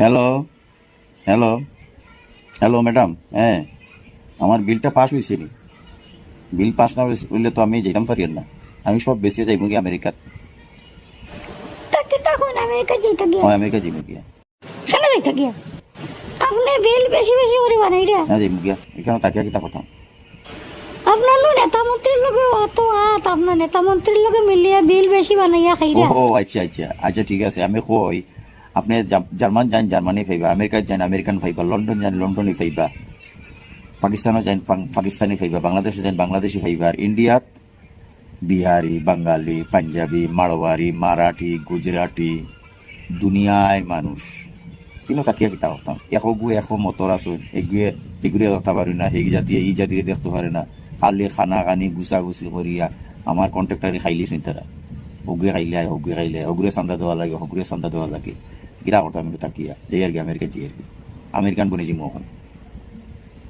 Hello, hello, hello madam. হ্যাঁ, আমার বিলটা পাস হয়েছে নি। বিল পাস না হইলে তো আমি যেতাম পারি না। আমি সব বেঁচে যাইব কি আমেরিকাত। তাকে তখন আমেরিকা যেতে গিয়া হয় আমেরিকা যাইব গিয়া। কেন যেতে গিয়া আপনি বিল বেশি বেশি করে বানাই রে। না যাইব গিয়া, এখানে তাকিয়া কিতা কথা। আপনার নেতা মন্ত্রীর লগে অত হাত, আপনার নেতা মন্ত্রীর লগে মিলিয়ে বিল বেশি বানাইয়া ও খাইরা। ও আচ্ছা আচ্ছা আচ্ছা, ঠিক আছে। আমি কই আপনি জার্মান যান জার্মানি ফাইবা, আমেরিকা যান আমেরিকান ফাইবা, লন্ডন যান লন্ডনে ফাইবা, পাকিস্তানও যান পাকিস্তানি ফাইবা, বাংলাদেশে যান বাংলাদেশি ফাইবা, আর ইন্ডিয়াত বিহারি, বাঙালি, পাঞ্জাবি, মারোয়ারি, মারাঠি, গুজরাটি, দুনিয়ায় মানুষ কিন্তু তাকিয়া কিতা করতাম এখো গুয়ে এখো মতর আসুন এগুলো দেখতে পারি না, এই জাতীয় এই জাতিরে দেখতে পারে না। খালি খানা খানি গুছা গুছি করিয়া আমার কন্ট্রাক্টারে খাইলি তারা হগুয়ে খাইলে আয় হগুয়ে খাইলে হগুরে চান্দা দেওয়া লাগে হগুরে চান্দা দেওয়া লাগে কিরা করতাম আমি তাকিয়া যে আর কি আমেরিকা যে আর কি আমেরিকান বনেছি মোহন।